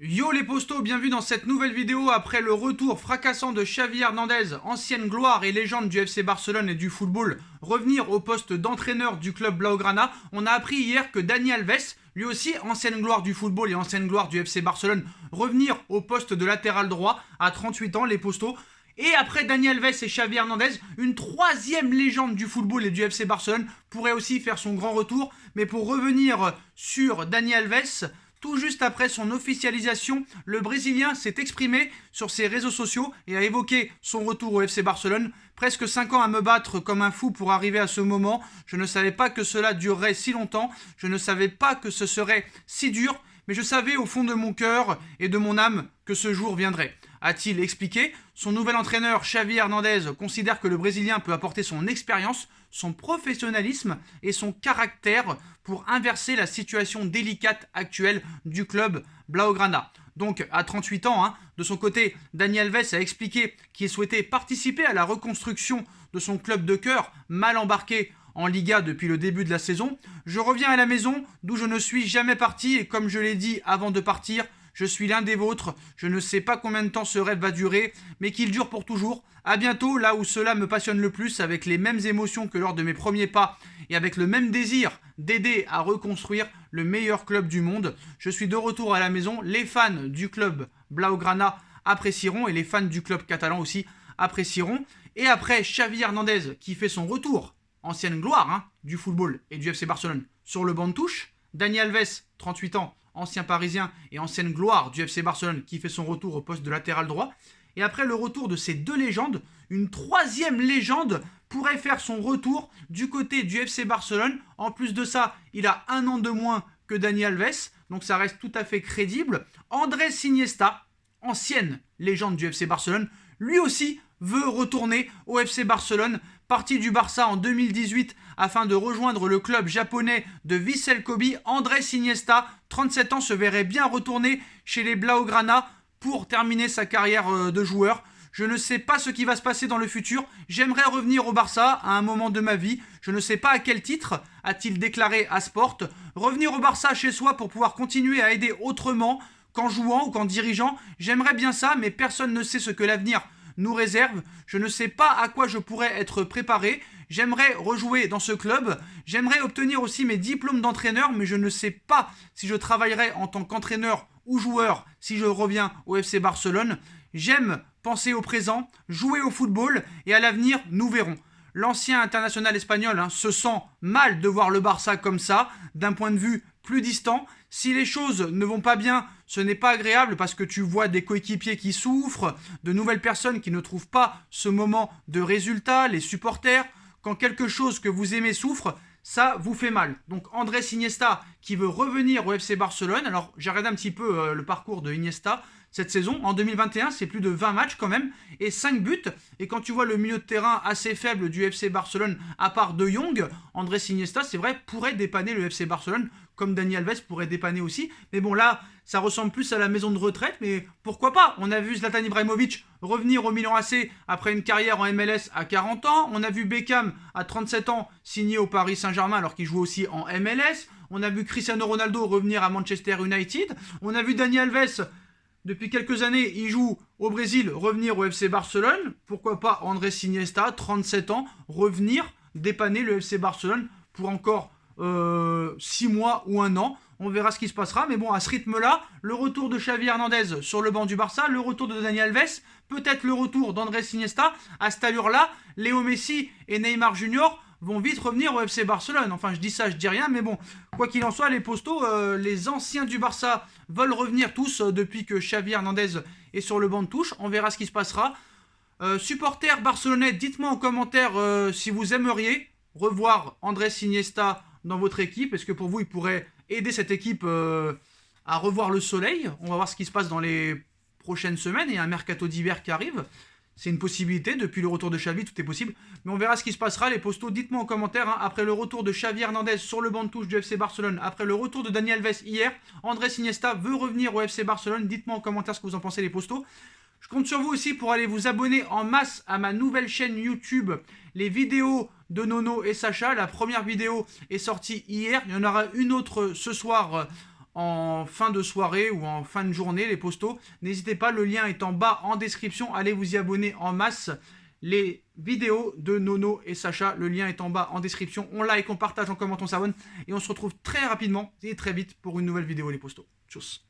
Yo les postos, bienvenue dans cette nouvelle vidéo après le retour fracassant de Xavi Hernandez, ancienne gloire et légende du FC Barcelone et du football, revenir au poste d'entraîneur du club Blaugrana. On a appris hier que Dani Alves, lui aussi ancienne gloire du football et ancienne gloire du FC Barcelone, revenir au poste de latéral droit à 38 ans les postos. Et après Dani Alves et Xavi Hernandez, une troisième légende du football et du FC Barcelone pourrait aussi faire son grand retour. Mais pour revenir sur Dani Alves, tout juste après son officialisation, le Brésilien s'est exprimé sur ses réseaux sociaux et a évoqué son retour au FC Barcelone. Presque 5 ans à me battre comme un fou pour arriver à ce moment. Je ne savais pas que cela durerait si longtemps. Je ne savais pas que ce serait si dur. Mais je savais au fond de mon cœur et de mon âme que ce jour viendrait, a-t-il expliqué. Son nouvel entraîneur, Xavi Hernandez, considère que le Brésilien peut apporter son expérience, son professionnalisme et son caractère pour inverser la situation délicate actuelle du club Blaugrana. Donc à 38 ans, de son côté, Dani Alves a expliqué qu'il souhaitait participer à la reconstruction de son club de cœur, mal embarqué en Liga depuis le début de la saison. Je reviens à la maison d'où je ne suis jamais parti et comme je l'ai dit avant de partir, je suis l'un des vôtres. Je ne sais pas combien de temps ce rêve va durer, mais qu'il dure pour toujours. À bientôt, là où cela me passionne le plus, avec les mêmes émotions que lors de mes premiers pas et avec le même désir d'aider à reconstruire le meilleur club du monde. Je suis de retour à la maison. Les fans du club Blaugrana apprécieront et les fans du club catalan aussi apprécieront. Et après Xavi Hernandez qui fait son retour, ancienne gloire du football et du FC Barcelone, sur le banc de touche, Dani Alves, 38 ans, ancien parisien et ancienne gloire du FC Barcelone qui fait son retour au poste de latéral droit. Et après le retour de ces deux légendes, une troisième légende pourrait faire son retour du côté du FC Barcelone. En plus de ça, il a un an de moins que Dani Alves, donc ça reste tout à fait crédible. Andrés Iniesta, ancienne légende du FC Barcelone, lui aussi veut retourner au FC Barcelone, parti du Barça en 2018 afin de rejoindre le club japonais de Vissel Kobe. Andrés Iniesta, 37 ans, se verrait bien retourner chez les Blaugrana pour terminer sa carrière de joueur. Je ne sais pas ce qui va se passer dans le futur. J'aimerais revenir au Barça à un moment de ma vie. Je ne sais pas à quel titre, a-t-il déclaré à Sport. Revenir au Barça chez soi pour pouvoir continuer à aider autrement qu'en jouant ou qu'en dirigeant. J'aimerais bien ça, mais personne ne sait ce que l'avenir nous réserve. Je ne sais pas à quoi je pourrais être préparé. J'aimerais rejouer dans ce club. J'aimerais obtenir aussi mes diplômes d'entraîneur, mais je ne sais pas si je travaillerai en tant qu'entraîneur ou joueur si je reviens au FC Barcelone. J'aime penser au présent, jouer au football et à l'avenir, nous verrons. L'ancien international espagnol se sent mal de voir le Barça comme ça, d'un point de vue plus distant. Si les choses ne vont pas bien, ce n'est pas agréable parce que tu vois des coéquipiers qui souffrent, de nouvelles personnes qui ne trouvent pas ce moment de résultat, les supporters. Quand quelque chose que vous aimez souffre, ça vous fait mal. Donc Andrés Iniesta qui veut revenir au FC Barcelone. Alors j'ai regardé un petit peu le parcours de Iniesta cette saison. En 2021, c'est plus de 20 matchs quand même et 5 buts. Et quand tu vois le milieu de terrain assez faible du FC Barcelone, à part De Jong, Andrés Iniesta, c'est vrai, pourrait dépanner le FC Barcelone comme Dani Alves pourrait dépanner aussi. Mais bon, là, ça ressemble plus à la maison de retraite, mais pourquoi pas. On a vu Zlatan Ibrahimovic revenir au Milan AC après une carrière en MLS à 40 ans. On a vu Beckham à 37 ans signer au Paris Saint-Germain alors qu'il joue aussi en MLS. On a vu Cristiano Ronaldo revenir à Manchester United. On a vu Dani Alves, depuis quelques années, il joue au Brésil, revenir au FC Barcelone. Pourquoi pas Andrés Iniesta, 37 ans, revenir dépanner le FC Barcelone pour encore 6 mois ou un an. On verra ce qui se passera. Mais bon, à ce rythme-là, le retour de Xavi Hernandez sur le banc du Barça, le retour de Dani Alves, peut-être le retour d'Andrés Iniesta. À cette allure-là, Léo Messi et Neymar Junior vont vite revenir au FC Barcelone. Enfin, je dis ça, je dis rien, mais bon, quoi qu'il en soit, les postos, les anciens du Barça veulent revenir tous depuis que Xavi Hernandez est sur le banc de touche. On verra ce qui se passera. Supporters barcelonais, dites-moi en commentaire si vous aimeriez revoir Andrés Iniesta dans votre équipe. Est-ce que pour vous, il pourrait aider cette équipe à revoir le soleil? On va voir ce qui se passe dans les prochaines semaines. Il y a un mercato d'hiver qui arrive. C'est une possibilité, depuis le retour de Xavi, tout est possible. Mais on verra ce qui se passera, les postos. Dites-moi en commentaire, après le retour de Xavi Hernandez sur le banc de touche du FC Barcelone, après le retour de Dani Alves hier, Andrés Iniesta veut revenir au FC Barcelone. Dites-moi en commentaire ce que vous en pensez, les postos. Je compte sur vous aussi pour aller vous abonner en masse à ma nouvelle chaîne YouTube, les vidéos de Nono et Sacha. La première vidéo est sortie hier, il y en aura une autre ce soir en fin de soirée ou en fin de journée, les postos. N'hésitez pas, le lien est en bas en description. Allez vous y abonner en masse. Les vidéos de Nono et Sacha, le lien est en bas en description. On like, on partage, on commente, on s'abonne. Et on se retrouve très rapidement et très vite pour une nouvelle vidéo, les postos. Tchuss.